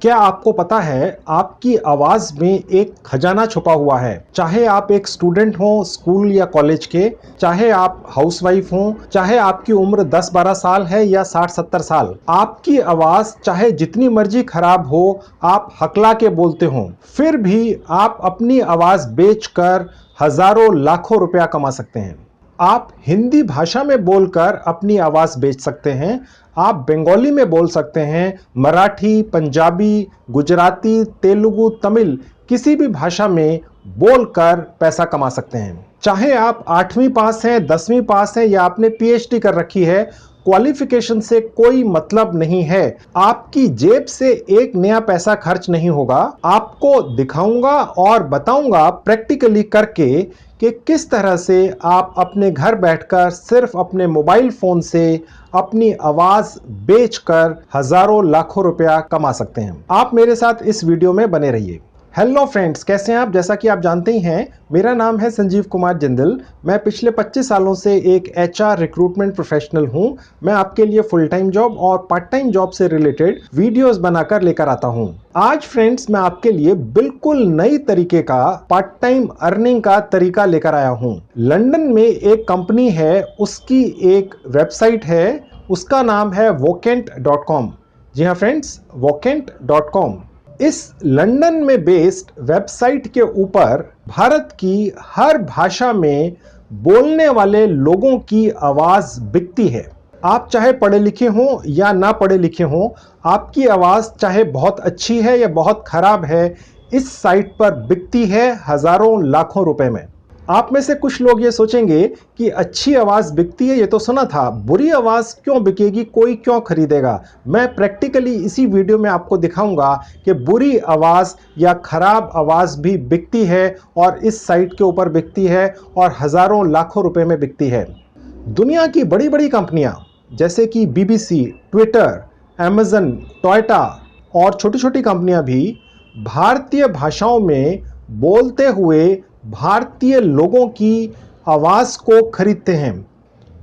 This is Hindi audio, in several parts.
क्या आपको पता है आपकी आवाज में एक खजाना छुपा हुआ है। चाहे आप एक स्टूडेंट हो स्कूल या कॉलेज के, चाहे आप हाउसवाइफ हो, चाहे आपकी उम्र 10-12 साल है या 60-70 साल, आपकी आवाज चाहे जितनी मर्जी खराब हो, आप हकला के बोलते हो, फिर भी आप अपनी आवाज बेचकर हजारों लाखों रुपया कमा सकते हैं। आप हिंदी भाषा में बोलकर अपनी आवाज बेच सकते हैं। आप बंगाली में बोल सकते हैं, मराठी, पंजाबी, गुजराती, तेलुगु, तमिल, किसी भी भाषा में बोलकर पैसा कमा सकते हैं। चाहे आप 8वीं पास हैं, 10वीं पास हैं या आपने पीएचडी कर रखी है, क्वालिफिकेशन से कोई मतलब नहीं है। आपकी जेब से एक नया पैसा खर्च नहीं होगा। आपको दिखाऊंगा और बताऊंगा प्रैक्टिकली करके कि किस तरह से आप अपने घर बैठकर सिर्फ अपने मोबाइल फोन से अपनी आवाज बेचकर हजारों लाखों रुपया कमा सकते हैं। आप मेरे साथ इस वीडियो में बने रहिए। हेलो फ्रेंड्स, कैसे हैं आप? जैसा कि आप जानते ही हैं, मेरा नाम है संजीव कुमार जिंदल। मैं पिछले 25 सालों से एक एचआर रिक्रूटमेंट प्रोफेशनल हूं। मैं आपके लिए फुल टाइम जॉब और पार्ट टाइम जॉब से रिलेटेड वीडियोस बनाकर लेकर आता हूं। आज फ्रेंड्स, मैं आपके लिए बिल्कुल नई तरीके का पार्ट टाइम अर्निंग का तरीका लेकर आया हूं। लंदन में एक कंपनी है, उसकी एक वेबसाइट है, उसका नाम है vocant.com। जी हाँ फ्रेंड्स, vocant.com। इस लंदन में बेस्ड वेबसाइट के ऊपर भारत की हर भाषा में बोलने वाले लोगों की आवाज बिकती है। आप चाहे पढ़े लिखे हो या ना पढ़े लिखे हो, आपकी आवाज चाहे बहुत अच्छी है या बहुत खराब है, इस साइट पर बिकती है हजारों लाखों रुपए में। आप में से कुछ लोग ये सोचेंगे कि अच्छी आवाज बिकती है, ये तो सुना था, बुरी आवाज क्यों बिकेगी, कोई क्यों खरीदेगा। मैं प्रैक्टिकली इसी वीडियो में आपको दिखाऊंगा कि बुरी आवाज या खराब आवाज भी बिकती है और इस साइट के ऊपर बिकती है और हजारों लाखों रुपए में बिकती है। दुनिया की बड़ी बड़ी कंपनियां जैसे कि बीबीसी, ट्विटर, अमेजन, टोयोटा और छोटी छोटी कंपनियां भी भारतीय भाषाओं में बोलते हुए भारतीय लोगों की आवाज को खरीदते हैं।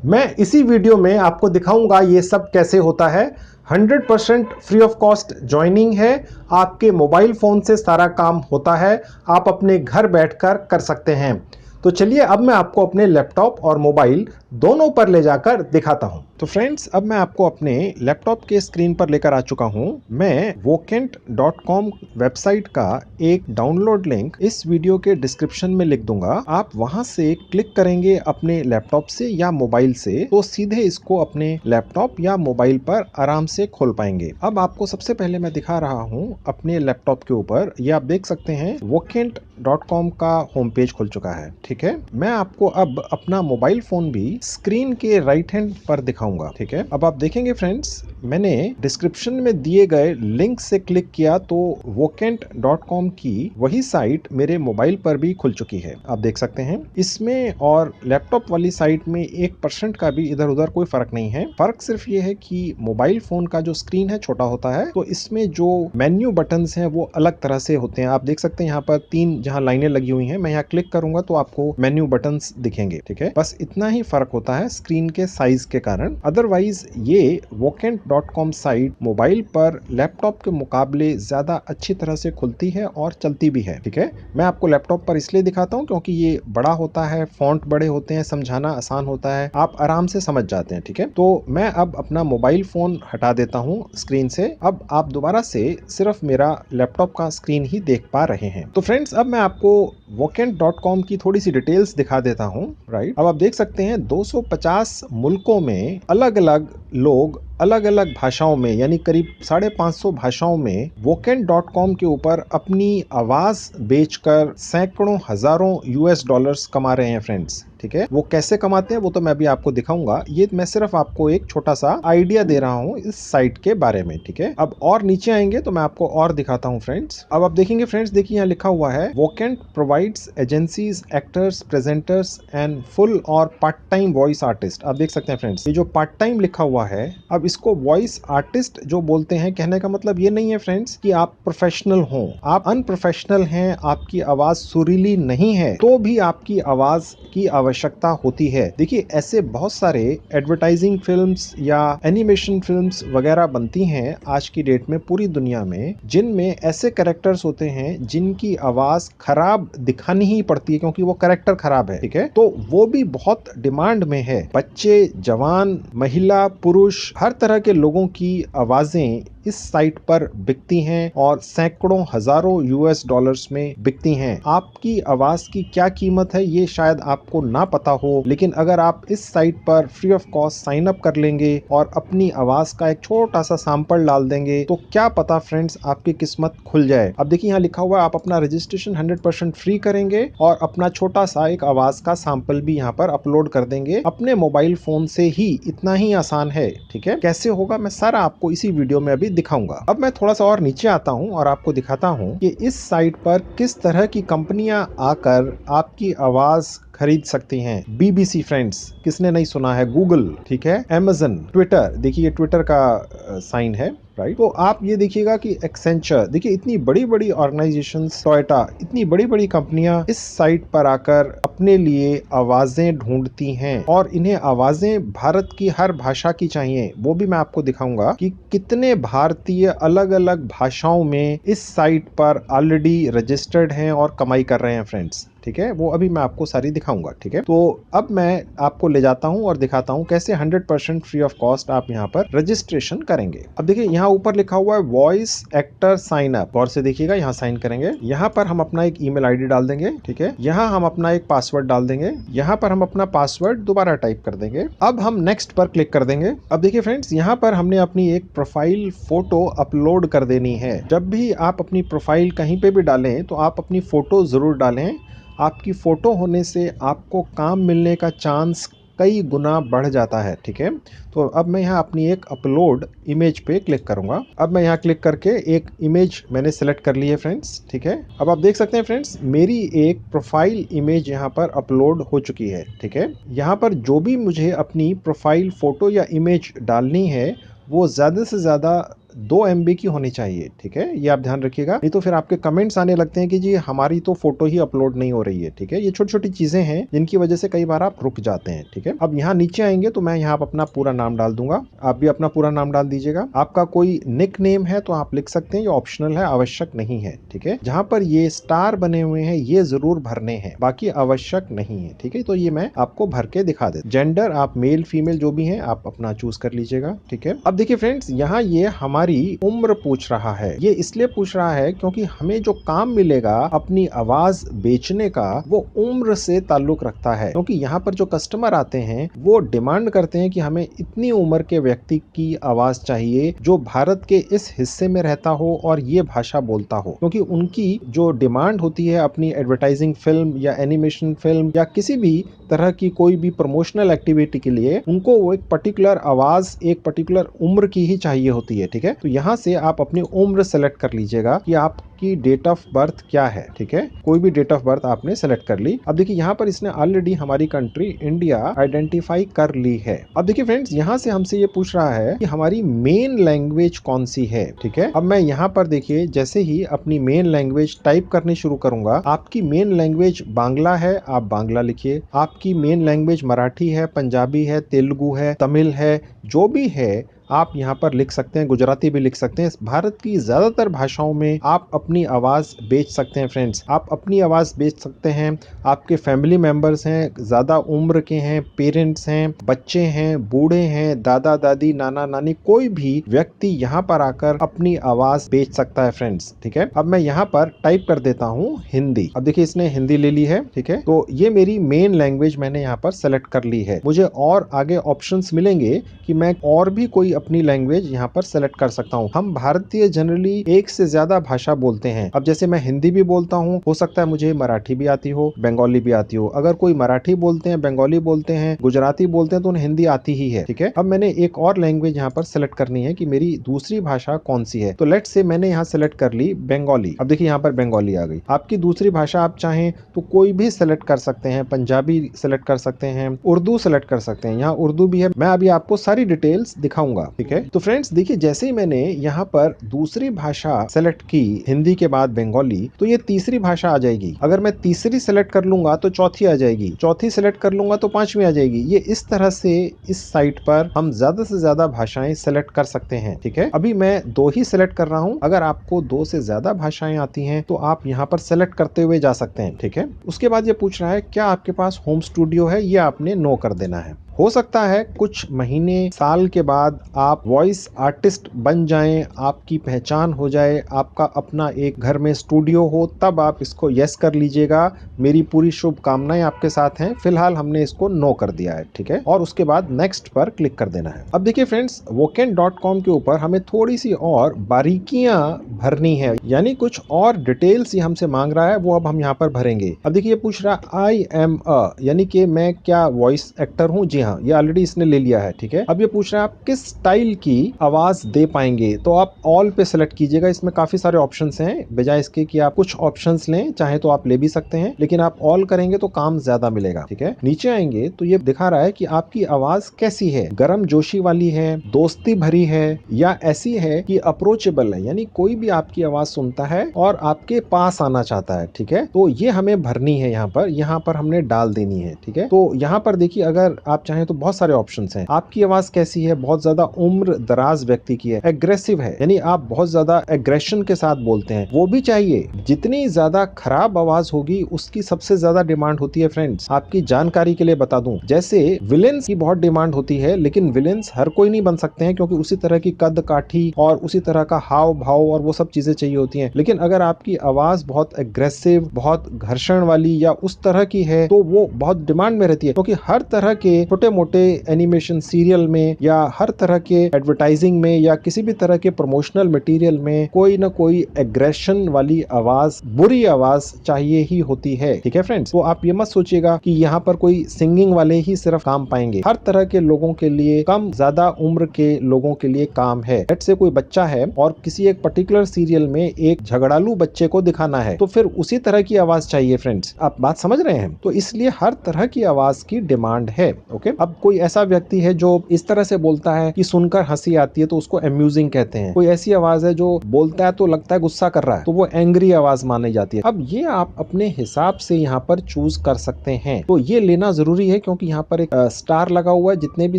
मैं इसी वीडियो में आपको दिखाऊंगा ये सब कैसे होता है। 100% फ्री ऑफ कॉस्ट ज्वाइनिंग है। आपके मोबाइल फोन से सारा काम होता है, आप अपने घर बैठकर कर सकते हैं। तो चलिए अब मैं आपको अपने लैपटॉप और मोबाइल दोनों पर ले जाकर दिखाता हूं। तो फ्रेंड्स, अब मैं आपको अपने लैपटॉप के स्क्रीन पर लेकर आ चुका हूं। मैं vocant.com वेबसाइट का एक डाउनलोड लिंक इस वीडियो के डिस्क्रिप्शन में लिख दूंगा। आप वहां से क्लिक करेंगे अपने लैपटॉप से या मोबाइल से, तो सीधे इसको अपने लैपटॉप या मोबाइल पर आराम से खोल पाएंगे। अब आपको सबसे पहले मैं दिखा रहा हूं अपने लैपटॉप के ऊपर, ये आप देख सकते हैं vocant.com का होम पेज खुल चुका है। ठीक है, मैं आपको अब अपना मोबाइल फोन भी स्क्रीन के राइट हैंड पर दिखाऊंगा। ठीक है, अब आप देखेंगे फ्रेंड्स, मैंने डिस्क्रिप्शन में दिए गए लिंक से क्लिक किया तो vocant.com की वही साइट मेरे मोबाइल पर भी खुल चुकी है। आप देख सकते हैं इसमें और लैपटॉप वाली साइट में 1% का भी इधर उधर कोई फर्क नहीं है। फर्क सिर्फ ये है कि मोबाइल फोन का जो स्क्रीन है छोटा होता है, तो इसमें जो मेन्यू बटन्स हैं वो अलग तरह से होते हैं। आप देख सकते हैं यहाँ पर 3 जहाँ लाइनें लगी हुई हैं, मैं यहाँ क्लिक करूंगा तो आपको मेन्यू बटन्स दिखेंगे। ठीक है, बस इतना ही फर्क होता है स्क्रीन के साइज के कारण। अदरवाइज ये vocant.com साइट मोबाइल पर लैपटॉप के मुकाबले ज्यादा अच्छी तरह से खुलती है और चलती भी है। ठीक है, मैं आपको लैपटॉप पर इसलिए दिखाता हूँ क्योंकि ये बड़ा होता है, फॉन्ट बड़े होते हैं, समझाना आसान होता है, आप आराम से समझ जाते हैं। ठीक है, तो मैं अब अपना मोबाइल फोन हटा देता हूँ स्क्रीन से। अब आप दोबारा से सिर्फ मेरा लैपटॉप का स्क्रीन ही देख पा रहे हैं। तो फ्रेंड्स, अब मैं आपको vocant.com की थोड़ी सी डिटेल्स दिखा देता हूँ। राइट, अब आप देख सकते हैं 250 मुल्कों में अलग अलग लोग अलग अलग भाषाओं में, यानी करीब 550 भाषाओं में vocant.com के ऊपर अपनी आवाज बेचकर सैकड़ों हजारों US$ कमा रहे हैं फ्रेंड्स। ठीक है, वो कैसे कमाते हैं वो तो मैं भी आपको दिखाऊंगा। ये मैं सिर्फ आपको एक छोटा सा आइडिया दे रहा हूँ इस साइट के बारे में। ठीक है, अब और नीचे आएंगे तो मैं आपको और दिखाता हूँ फ्रेंड्स। अब आप देखेंगे फ्रेंड्स, देखिए यहाँ लिखा हुआ है vocant provides agencies, actors, presenters and full और पार्ट टाइम वॉइस आर्टिस्ट। आप देख सकते हैं फ्रेंड्स, ये जो पार्ट टाइम लिखा हुआ हुआ है। अब इसको वॉइस आर्टिस्ट जो बोलते हैं, कहने का मतलब ये नहीं है फ्रेंड्स कि आप प्रोफेशनल हो। आप अनप्रोफेशनल हैं, आपकी आवाज सुरीली नहीं है, तो भी आपकी आवाज की आवश्यकता होती है। देखिए, ऐसे बहुत सारे एडवर्टाइजिंग फिल्म्स या एनिमेशन फिल्म्स वगैरह बनती हैं आज की डेट में पूरी दुनिया में, जिनमें ऐसे कैरेक्टर्स होते हैं जिनकी आवाज खराब दिखानी ही पड़ती है क्योंकि वो कैरेक्टर खराब है, ठीक है। तो वो भी बहुत डिमांड में है। बच्चे, जवान, महिला, पुरुष, हर तरह के लोगों की आवाजें इस साइट पर बिकती हैं और सैकड़ों हजारों यूएस डॉलर्स में बिकती हैं। आपकी आवाज की क्या कीमत है ये शायद आपको ना पता हो, लेकिन अगर आप इस साइट पर free of cost sign up कर लेंगे और अपनी आवाज का एक छोटा सा सैंपल डाल देंगे तो क्या पता फ्रेंड्स आपकी किस्मत खुल जाए। अब देखिए, यहाँ लिखा हुआ है आप अपना रजिस्ट्रेशन 100% फ्री करेंगे और अपना छोटा सा एक आवाज का सैंपल भी यहाँ पर अपलोड कर देंगे अपने मोबाइल फोन से ही। इतना ही आसान है, ठीक है। कैसे होगा मैं सारा आपको इसी वीडियो में अभी दिखाऊंगा। अब मैं थोड़ा सा और नीचे आता हूं और आपको दिखाता हूं कि इस साइट पर किस तरह की कंपनियां आकर आपकी आवाज खरीद सकती हैं। बीबीसी फ्रेंड्स, किसने नहीं सुना है, गूगल, ठीक है, अमेज़न, ट्विटर, देखिए ये ट्विटर का साइन है, राइट। तो आप ये देखिएगा कि एक्सेंचर, देखिए इतनी बड़ी बड़ी ऑर्गेनाइजेशंस, टोयोटा, इतनी बड़ी बड़ी कंपनियां इस साइट पर आकर अपने लिए आवाजें ढूंढती हैं और इन्हें आवाजें भारत की हर भाषा की चाहिए। वो भी मैं आपको दिखाऊंगा कि कितने भारतीय अलग अलग भाषाओं में इस साइट पर ऑलरेडी रजिस्टर्ड हैं और कमाई कर रहे हैं फ्रेंड्स, ठीक है। वो अभी मैं आपको सारी दिखाऊंगा, ठीक है। तो अब मैं आपको ले जाता हूं और दिखाता हूं कैसे 100% फ्री ऑफ कॉस्ट आप यहां पर रजिस्ट्रेशन करेंगे। अब देखिए, यहां ऊपर लिखा हुआ है वॉइस एक्टर साइन अप, गौर से देखिएगा, यहां साइन करेंगे। यहां पर हम अपना एक ईमेल आईडी डाल देंगे, ठीक है। यहां हम अपना एक पासवर्ड डाल देंगे। यहां पर हम अपना पासवर्ड दोबारा टाइप कर देंगे। अब हम नेक्स्ट पर क्लिक कर देंगे। अब देखिए फ्रेंड्स, यहां पर हमने अपनी एक प्रोफाइल फोटो अपलोड कर देनी है। जब भी आप अपनी प्रोफाइल कहीं पे भी डालें तो आप अपनी फोटो जरूर डालें। आपकी फोटो होने से आपको काम मिलने का चांस कई गुना बढ़ जाता है, ठीक है। तो अब मैं यहाँ अपनी एक अपलोड इमेज पे क्लिक करूंगा। अब मैं यहाँ क्लिक करके एक इमेज मैंने सेलेक्ट कर ली है फ्रेंड्स, ठीक है। अब आप देख सकते हैं फ्रेंड्स, मेरी एक प्रोफाइल इमेज यहाँ पर अपलोड हो चुकी है, ठीक है। यहाँ पर जो भी मुझे अपनी प्रोफाइल फोटो या इमेज डालनी है वो ज़्यादा से ज़्यादा 2 MB की होनी चाहिए, ठीक है। ये आप ध्यान रखिएगा, नहीं तो फिर आपके कमेंट्स आने लगते हैं कि जी हमारी तो फोटो ही अपलोड नहीं हो रही है, ठीक है। ये छोटी छोटी चीजें हैं जिनकी वजह से कई बार आप रुक जाते हैं, ठीक है। अब यहाँ नीचे आएंगे तो मैं यहाँ अपना पूरा नाम डाल दूंगा। आप भी अपना पूरा नाम डाल दीजिएगा। आपका कोई निक नेम है तो आप लिख सकते हैं, ये ऑप्शनल है, आवश्यक नहीं है, ठीक है। जहाँ पर ये स्टार बने हुए हैं ये जरूर भरने हैं, बाकी आवश्यक नहीं है, ठीक है। तो ये मैं आपको भर के दिखा दे। जेंडर आप मेल फीमेल जो भी हैं आप अपना चूज कर लीजिएगा, ठीक है। अब देखिए फ्रेंड्स, यहाँ ये हमारी उम्र पूछ रहा है। ये इसलिए पूछ रहा है क्योंकि हमें जो काम मिलेगा अपनी आवाज बेचने का वो उम्र से ताल्लुक रखता है। क्योंकि यहाँ पर जो कस्टमर आते हैं वो डिमांड करते हैं कि हमें इतनी उम्र के व्यक्ति की आवाज चाहिए जो भारत के इस हिस्से में रहता हो और ये भाषा बोलता हो। क्योंकि उनकी जो डिमांड होती है अपनी एडवर्टाइजिंग फिल्म या एनिमेशन फिल्म या किसी भी तरह की कोई भी प्रमोशनल एक्टिविटी के लिए उनको वो एक पर्टिकुलर आवाज, एक पर्टिकुलर उम्र की ही चाहिए होती है, ठीक है। तो यहाँ से आप अपनी उम्र सेलेक्ट कर लीजिएगा कि आपकी डेट ऑफ बर्थ क्या है, ठीक है। कोई भी डेट ऑफ बर्थ आपने सेलेक्ट कर ली। अब देखिए यहाँ पर इसने ऑलरेडी हमारी कंट्री इंडिया आइडेंटिफाई कर ली है। अब देखिए फ्रेंड्स, यहाँ से हमसे ये पूछ रहा है कि हमारी मेन लैंग्वेज कौन सी है, ठीक है। अब मैं यहाँ पर देखिए जैसे ही अपनी मेन लैंग्वेज टाइप करनी शुरू करूंगा, आपकी मेन लैंग्वेज बांग्ला है, आप बांग्ला लिखिए। आपकी मेन लैंग्वेज मराठी है, पंजाबी है, तेलुगु है, तमिल है, जो भी है आप यहाँ पर लिख सकते हैं, गुजराती भी लिख सकते हैं। भारत की ज्यादातर भाषाओं में आप अपनी आवाज बेच सकते हैं फ्रेंड्स। आप अपनी आवाज बेच सकते हैं। आपके फैमिली मेंबर्स हैं, ज्यादा उम्र के हैं, पेरेंट्स हैं, बच्चे हैं, बूढ़े हैं, दादा दादी, नाना नानी, कोई भी व्यक्ति यहाँ पर आकर अपनी आवाज बेच सकता है फ्रेंड्स, ठीक है। अब मैं यहाँ पर टाइप कर देता हूँ हिंदी। अब देखिए इसने हिंदी ले ली है, ठीक है। तो ये मेरी मेन लैंग्वेज मैंने यहाँ पर सेलेक्ट कर ली है। मुझे और आगे ऑप्शंस मिलेंगे कि मैं और भी कोई अपनी लैंग्वेज यहाँ पर सेलेक्ट कर सकता हूँ। हम भारतीय जनरली एक से ज्यादा भाषा बोलते हैं। अब जैसे मैं हिंदी भी बोलता हूँ, हो सकता है मुझे मराठी भी आती हो, बंगाली भी आती हो। अगर कोई मराठी बोलते हैं, बंगाली बोलते हैं, गुजराती बोलते हैं तो उन्हें हिंदी आती ही है, ठीक है। अब मैंने एक और लैंग्वेज यहाँ पर सेलेक्ट करनी है कि मेरी दूसरी भाषा कौन सी है। तो लेट्स से मैंने यहाँ सेलेक्ट कर ली बंगाली। अब देखिए यहाँ पर बंगाली आ गई। आपकी दूसरी भाषा आप चाहें तो कोई भी सेलेक्ट कर सकते हैं, पंजाबी सेलेक्ट कर सकते हैं, उर्दू सेलेक्ट कर सकते हैं। यहाँ उर्दू भी है, मैं अभी आपको सारी डिटेल्स दिखाऊंगा, ठीक है। तो फ्रेंड्स देखिए, जैसे ही मैंने यहाँ पर दूसरी भाषा सेलेक्ट की, हिंदी के बाद बंगाली, तो ये तीसरी भाषा आ जाएगी। अगर मैं तीसरी सेलेक्ट कर लूंगा तो चौथी आ जाएगी, चौथी सेलेक्ट कर लूंगा तो पांचवी आ जाएगी। ये इस तरह से इस साइट पर हम ज्यादा से ज्यादा भाषाएं सेलेक्ट कर सकते हैं, ठीक है। अभी मैं 2 ही सेलेक्ट कर रहा हूं। अगर आपको 2 से ज्यादा भाषाएं आती हैं तो आप यहाँ पर सेलेक्ट करते हुए जा सकते हैं, ठीक है। उसके बाद ये पूछ रहा है क्या आपके पास होम स्टूडियो है, ये आपने नो कर देना है। हो सकता है कुछ महीने साल के बाद आप वॉइस आर्टिस्ट बन जाएं, आपकी पहचान हो जाए, आपका अपना एक घर में स्टूडियो हो, तब आप इसको यस कर लीजिएगा। मेरी पूरी शुभकामनाएं आपके साथ हैं। फिलहाल हमने इसको नो कर दिया है, ठीक है। और उसके बाद नेक्स्ट पर क्लिक कर देना है। अब देखिए फ्रेंड्स, Woken.com के ऊपर हमें थोड़ी सी और बारीकियां भरनी है, यानी कुछ और डिटेल्स ये हमसे मांग रहा है, वो अब हम यहाँ पर भरेंगे। अब देखिए ये पूछ रहा आई एम अ, यानी कि मैं क्या वॉइस एक्टर हूँ। जी हाँ, ये ऑलरेडी इसने ले लिया है, ठीक है। अब ये पूछ रहा है आप किस स्टाइल की आवाज दे पाएंगे, तो आप ऑल पे सेलेक्ट कीजिएगा। इसमें काफी सारे ऑप्शंस हैं, बजाय इसके कि आप कुछ ऑप्शंस लें, चाहे तो आप ले भी सकते हैं, लेकिन आप ऑल करेंगे तो काम ज्यादा मिलेगा, ठीक है। नीचे आएंगे तो ये दिखा रहा है कि आपकी आवाज कैसी है, गर्म जोशी वाली है, दोस्ती भरी है, या ऐसी है कि अप्रोचेबल है, यानी कोई भी आपकी आवाज सुनता है और आपके पास आना चाहता है, ठीक है। तो ये हमें भरनी है, यहाँ पर हमने डाल देनी है, ठीक है। तो यहाँ पर देखिए, अगर आप चाहें तो बहुत सारे ऑप्शंस हैं। आपकी आवाज कैसी है, बहुत ज्यादा उम्र दराज व्यक्ति की है, एग्रेसिव है, यानी आप बहुत ज्यादा एग्रेशन के साथ बोलते हैं, वो भी चाहिए। जितनी ज्यादा खराब आवाज होगी उसकी सबसे ज्यादा डिमांड होती है। फ्रेंड्स आपकी जानकारी के लिए बता दूं, जैसे विलेंस की बहुत डिमांड होती है, लेकिन विलेंस हर कोई नहीं बन सकते हैं, क्योंकि उसी तरह की कद काठी और उसी तरह का हाव भाव और वो सब चीजें चाहिए होती हैं। लेकिन अगर आपकी आवाज बहुत एग्रेसिव, बहुत घर्षण वाली या उस तरह की है, तो वो बहुत डिमांड में रहती है, क्योंकि हर तरह के छोटे मोटे एनिमेशन सीरियल में या हर तरह के एडवर्टाइजिंग में या किसी भी तरह के प्रमोशनल मटेरियल में कोई ना कोई एग्रेशन वाली आवाज, बुरी आवाज चाहिए ही होती है, ठीक है फ्रेंड्स। तो आप ये मत सोचिएगा कि यहाँ पर कोई सिंगिंग वाले ही सिर्फ काम पाएंगे, हर तरह के लोगों के लिए, कम ज्यादा उम्र के लोगों के लिए काम है। लेट्स से कोई बच्चा है और किसी एक पर्टिकुलर सीरियल में एक झगड़ालू बच्चे को दिखाना है, तो फिर उसी तरह की आवाज चाहिए। फ्रेंड्स आप बात समझ रहे हैं? तो इसलिए हर तरह की आवाज की डिमांड है, ओके। अब कोई ऐसा व्यक्ति है जो इस तरह से बोलता है कि सुनकर हंसी आती है, तो उसको अम्यूजिंग कहते हैं। कोई ऐसी आवाज है जो बोलता है तो लगता है गुस्सा कर रहा है, तो वो एंग्री आवाज मानी जाती है। अब ये आप अपने हिसाब से यहाँ पर चूज कर सकते हैं। तो ये लेना जरूरी है, क्योंकि यहाँ पर एक स्टार लगा हुआ है। जितने भी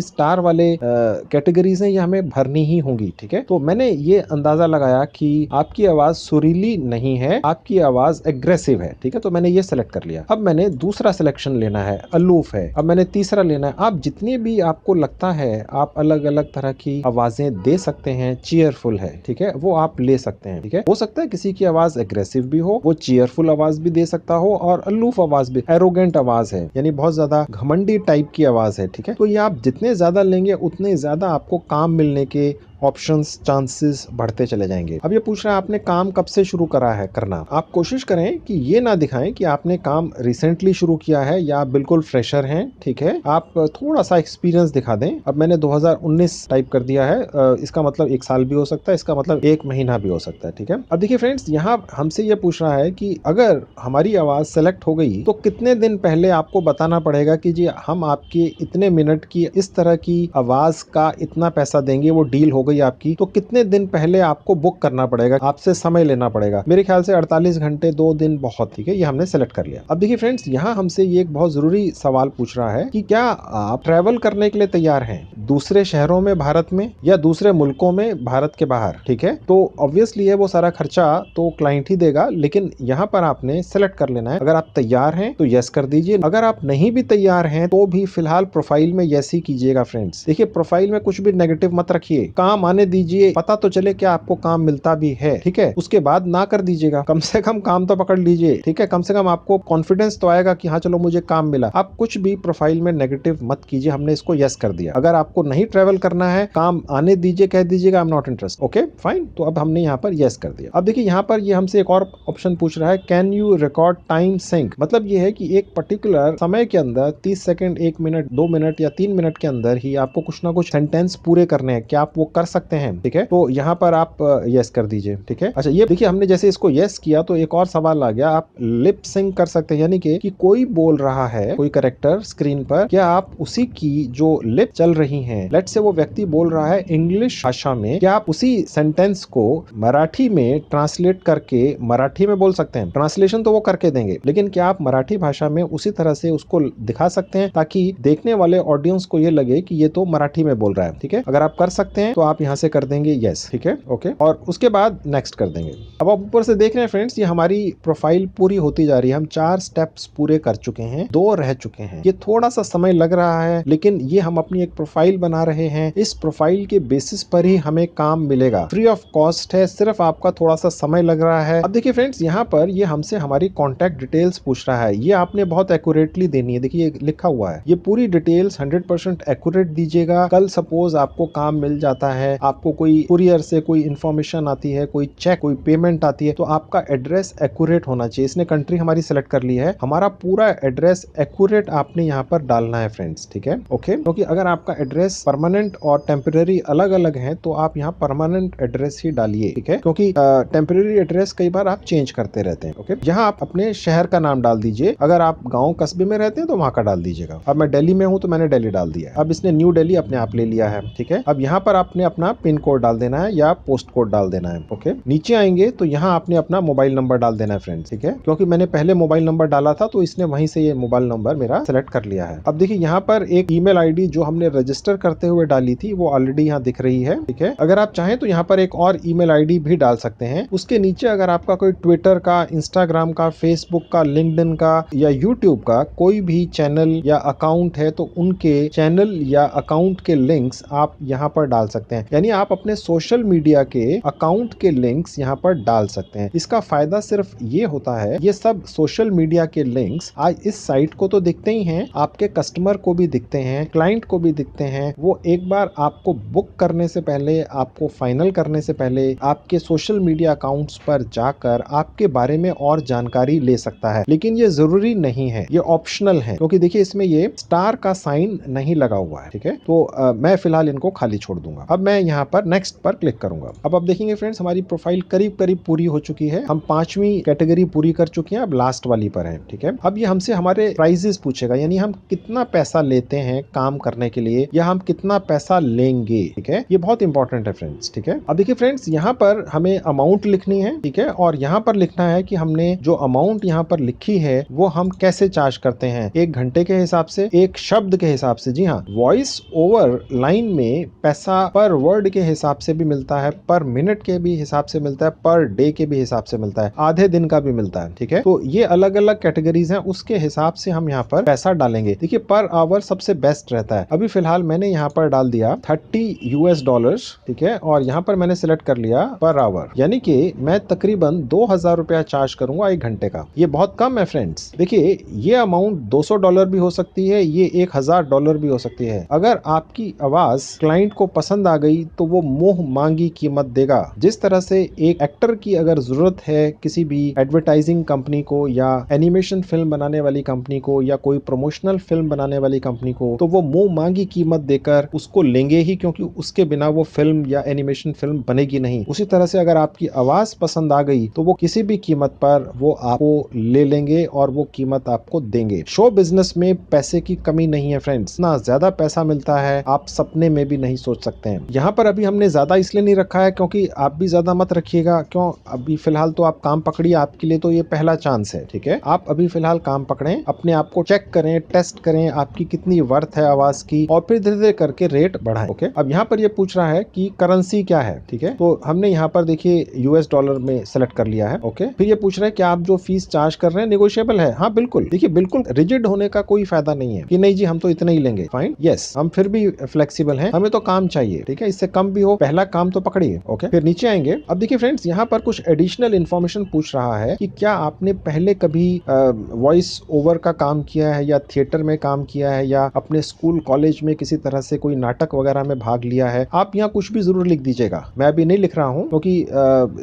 स्टार वाले कैटेगरीज हैं ये हमें भरनी ही होंगी, ठीक है। तो मैंने ये अंदाजा लगाया कि आपकी आवाज सुरीली नहीं है, आपकी आवाज एग्रेसिव है, ठीक है। तो मैंने ये सेलेक्ट कर लिया। अब मैंने दूसरा सिलेक्शन लेना है, अलूफ है। अब मैंने तीसरा लेना है। आप जितने भी आपको लगता है आप अलग अलग तरह की आवाजें दे सकते हैं, चीयरफुल है, ठीक है, वो आप ले सकते हैं, ठीक है। हो सकता है किसी की आवाज एग्रेसिव भी हो, वो चीयरफुल आवाज भी दे सकता हो, और अलूफ आवाज भी, एरोगेंट आवाज है, यानी बहुत ज्यादा घमंडी टाइप की आवाज है, ठीक है। तो ये आप जितने ज्यादा लेंगे उतने ज्यादा आपको काम मिलने के ऑप्शंस, चांसेस बढ़ते चले जाएंगे। अब ये पूछ रहा है आपने काम कब से शुरू करा है करना। आप कोशिश करें कि ये ना दिखाएं कि आपने काम रिसेंटली शुरू किया है या आप बिल्कुल फ्रेशर हैं, ठीक है। आप थोड़ा सा एक्सपीरियंस दिखा दें। अब मैंने 2019 टाइप कर दिया है, इसका मतलब 1 साल भी हो सकता है, इसका मतलब 1 महीना भी हो सकता है, ठीक है। अब देखिए फ्रेंड्स, यहाँ हमसे ये पूछ रहा है कि अगर हमारी आवाज सेलेक्ट हो गई तो कितने दिन पहले आपको बताना पड़ेगा कि जी हम आपके इतने मिनट की इस तरह की आवाज का इतना पैसा देंगे, वो डील हो आपकी। तो कितने दिन पहले आपको बुक करना पड़ेगा, आपसे समय लेना पड़ेगा। मेरे ख्याल से 48 घंटे, 2 दिन बहुत, ठीक है। ये हमने सेलेक्ट कर लिया। अब देखिए फ्रेंड्स, यहाँ हमसे ये एक बहुत जरूरी सवाल पूछ रहा है कि क्या आप ट्रैवल करने के लिए तैयार हैं, दूसरे शहरों में भारत में या दूसरे मुल्कों में भारत के बाहर, ठीक है। तो ऑब्वियसली है वो सारा खर्चा तो क्लाइंट ही देगा, लेकिन यहाँ पर आपने सेलेक्ट कर लेना है। अगर आप तैयार हैं तो यस कर दीजिए, अगर आप नहीं भी तैयार हैं तो भी फिलहाल प्रोफाइल में यस ही कीजिएगा। फ्रेंड्स देखिए, प्रोफाइल में कुछ भी नेगेटिव मत रखिए, काम काम आने दीजिए, पता तो चले क्या आपको काम मिलता भी है, ठीक है। उसके बाद ना कर दीजिएगा, कम से कम काम तो पकड़ लीजिए, ठीक है। कम से कम आपको कॉन्फिडेंस तो आएगा कि हाँ चलो मुझे काम मिला। आप कुछ भी प्रोफाइल में नेगेटिव मत कीजिए, हमने इसको यस कर दिया। अगर आपको नहीं ट्रेवल करना है, काम आने दीजिए, कह दीजिएगा I am not interested, okay fine. तो अब हमने यहाँ पर यस कर दिया। अब देखिए यहाँ पर ये हमसे एक और ऑप्शन पूछ रहा है, can you record time sync. मतलब ये है कि एक पर्टिकुलर समय के अंदर 30 सेकंड, 1 मिनट, 2 मिनट या 3 मिनट के अंदर ही आपको कुछ ना कुछ सेंटेंस पूरे करने हैं, क्या आप वो कर सकते हैं, ठीक है। तो यहाँ पर आप यस कर दीजिए, ठीक है। अच्छा ये देखिए हमने जैसे इसको यस किया तो एक और सवाल आ गया, आप लिप सिंक कर सकते हैं, यानी कि कोई बोल रहा है कोई कैरेक्टर स्क्रीन पर, क्या आप उसी की जो लिप चल रही हैं, लेट से वो व्यक्ति बोल रहा है इंग्लिश भाषा में, क्या आप उसी सेंटेंस को मराठी में ट्रांसलेट करके मराठी में बोल सकते हैं। ट्रांसलेशन तो वो करके देंगे, लेकिन क्या आप मराठी भाषा में उसी तरह से उसको दिखा सकते हैं ताकि देखने वाले ऑडियंस को ये लगे कि ये तो मराठी में बोल रहा है, ठीक है। अगर आप कर सकते हैं तो आप यहाँ से कर देंगे यस, ठीक है, ओके। और उसके बाद नेक्स्ट कर देंगे। अब आप ऊपर से देख रहे हैं फ्रेंड्स, ये हमारी प्रोफाइल पूरी होती जा रही है। हम 4 स्टेप्स पूरे कर चुके हैं, 2 रह चुके हैं। ये थोड़ा सा समय लग रहा है, लेकिन ये हम अपनी एक प्रोफाइल बना रहे हैं। इस प्रोफाइल के बेसिस पर ही हमें काम मिलेगा, फ्री ऑफ कॉस्ट है, सिर्फ आपका थोड़ा सा समय लग रहा है। अब देखिए फ्रेंड्स, यहाँ पर ये हमसे हमारी कॉन्टैक्ट डिटेल्स पूछ रहा है। ये आपने बहुत एक्यूरेटली देनी है, देखिए लिखा हुआ है, ये पूरी डिटेल्स 100% एक्यूरेट दीजिएगा। कल सपोज आपको काम मिल जाता है, आपको कोई कुरियर से कोई इंफॉर्मेशन आती है, कोई चेक, कोई पेमेंट आती है, तो आपका एड्रेस एक्यूरेट होना चाहिए। इसने कंट्री हमारी सिलेक्ट कर ली है, हमारा पूरा एड्रेस एक्यूरेट आपने यहाँ पर डालना है फ्रेंड्स, ठीक है, ओके। क्योंकि अगर आपका एड्रेस परमानेंट और टेम्पररी अलग अलग है तो आप यहाँ परमानेंट एड्रेस ही डालिए, ठीक है, क्योंकि टेम्पररी एड्रेस कई बार आप चेंज करते रहते हैं, ओके। यहाँ आप अपने शहर का नाम डाल दीजिए, अगर आप गाँव कस्बे में रहते हैं तो वहाँ का डाल दीजिएगा। अब मैं दिल्ली में हूँ तो मैंने दिल्ली डाल दिया। अब इसने न्यू दिल्ली अपने आप ले लिया है, ठीक है। अब यहाँ पर आपने अपना पिन कोड डाल देना है या पोस्ट कोड डाल देना है, ओके। नीचे आएंगे तो यहाँ आपने अपना मोबाइल नंबर डाल देना है फ्रेंड्स, ठीक है, क्योंकि मैंने पहले मोबाइल नंबर डाला था तो इसने वहीं से ये मोबाइल नंबर मेरा सेलेक्ट कर लिया है। अब देखिए यहाँ पर एक ईमेल आईडी जो हमने रजिस्टर करते हुए डाली थी वो ऑलरेडी यहाँ दिख रही है, ठीक है। अगर आप चाहें तो यहाँ पर एक और ईमेल आईडी भी डाल सकते हैं। उसके नीचे अगर आपका कोई ट्विटर का, इंस्टाग्राम का, फेसबुक का, लिंक्डइन का या यूट्यूब का कोई भी चैनल या अकाउंट है तो उनके चैनल या अकाउंट के लिंक्स आप यहाँ पर डाल सकते हैं। यानी आप अपने सोशल मीडिया के अकाउंट के लिंक्स यहाँ पर डाल सकते हैं। इसका फायदा सिर्फ ये होता है, ये सब सोशल मीडिया के लिंक्स आज इस साइट को तो दिखते ही हैं, आपके कस्टमर को भी दिखते हैं, क्लाइंट को भी दिखते हैं। वो एक बार आपको बुक करने से पहले, आपको फाइनल करने से पहले आपके सोशल मीडिया अकाउंट्स पर जाकर आपके बारे में और जानकारी ले सकता है। लेकिन ये जरूरी नहीं है, ये ऑप्शनल है, क्योंकि देखिए इसमें ये स्टार का साइन नहीं लगा हुआ है, ठीक है। तो मैं फिलहाल इनको खाली छोड़ दूंगा। अब मैं यहाँ पर नेक्स्ट पर क्लिक करूंगा। अब आप देखेंगे फ्रेंड्स, हमारी प्रोफाइल करीब करीब पूरी हो चुकी है। हम 5वीं कैटेगरी पूरी कर चुके हैं, अब लास्ट वाली पर है, ठीक है। अब ये हमसे हमारे प्राइजेस पूछेगा, यानी हम कितना पैसा लेते हैं काम करने के लिए या हम कितना पैसा लेंगे, ठीक है। ये बहुत इंपॉर्टेंट है फ्रेंड्स, ठीक है। अब देखिए फ्रेंड्स, यहाँ पर हमें अमाउंट लिखनी है, ठीक है, और यहाँ पर लिखना है कि हमने जो अमाउंट यहाँ पर लिखी है वो हम कैसे चार्ज करते हैं, 1 घंटे के हिसाब से, 1 शब्द के हिसाब से। जी हाँ, वॉइस ओवर लाइन में पैसा पर वर्ड के हिसाब से भी मिलता है, पर मिनट के भी हिसाब से मिलता है, पर डे के भी हिसाब से मिलता है, आधे दिन का भी मिलता है, ठीक है। तो ये अलग अलग कैटेगरीज हैं, उसके हिसाब से हम यहाँ पर पैसा डालेंगे। देखिए पर आवर सबसे बेस्ट रहता है। अभी फिलहाल मैंने यहाँ पर डाल दिया $30, ठीक है, और यहाँ पर मैंने सिलेक्ट कर लिया पर आवर, यानी कि मैं तकरीबन 2000 रुपया चार्ज करूंगा 1 घंटे का। ये बहुत कम है फ्रेंड्स। देखिए ये अमाउंट $200 भी हो सकती है, ये $1000 भी हो सकती है। अगर आपकी आवाज क्लाइंट को पसंद आ गई तो वो मुंह मांगी कीमत देगा। जिस तरह से एक एक्टर की अगर जरूरत है किसी भी एडवर्टाइजिंग कंपनी को या एनिमेशन फिल्म बनाने वाली कंपनी को या कोई प्रमोशनल फिल्म बनाने वाली कंपनी को, तो वो मुंह मांगी कीमत देकर उसको लेंगे ही, क्योंकि उसके बिना वो फिल्म या एनिमेशन फिल्म बनेगी नहीं। उसी तरह से अगर आपकी आवाज पसंद आ गई तो वो किसी भी कीमत पर वो आपको ले लेंगे और वो कीमत आपको देंगे। शो बिजनेस में पैसे की कमी नहीं है फ्रेंड्स, ना ज्यादा पैसा मिलता है, आप सपने में भी नहीं सोच सकते हैं। यहाँ पर अभी हमने ज्यादा इसलिए नहीं रखा है क्योंकि आप भी ज्यादा मत रखिएगा। क्यों, अभी फिलहाल तो आप काम पकड़िए, आपके लिए तो ये पहला चांस है, ठीक है। आप अभी फिलहाल काम पकड़ें, अपने आप को चेक करें, टेस्ट करें आपकी कितनी वर्थ है आवाज की, और फिर धीरे धीरे करके रेट बढ़ाएं, ओके। अब यहाँ पर ये पूछ रहा है कि करेंसी क्या है, ठीक है। तो हमने यहाँ पर देखिए $US में सेलेक्ट कर लिया है, ओके। फिर ये पूछ रहा है कि आप जो फीस चार्ज कर रहे हैं नेगोशिएबल है। हाँ बिल्कुल, देखिए बिल्कुल रिजिड होने का कोई फायदा नहीं है कि नहीं जी हम तो इतना ही लेंगे, फाइन, यस, हम फिर भी फ्लेक्सिबल हैं, हमें तो काम चाहिए, ठीक है, इससे कम भी हो, पहला काम तो पकड़िए। ओके, फिर नीचे आएंगे। अब देखिए फ्रेंड्स, यहाँ पर कुछ एडिशनल इन्फॉर्मेशन पूछ रहा है कि क्या आपने पहले कभी वॉइस ओवर का काम किया है या थिएटर में काम किया है या अपने स्कूल कॉलेज में किसी तरह से कोई नाटक वगैरह में भाग लिया है। आप यहाँ कुछ भी जरूर लिख दीजिएगा। मैं अभी नहीं लिख रहा हूँ क्योंकि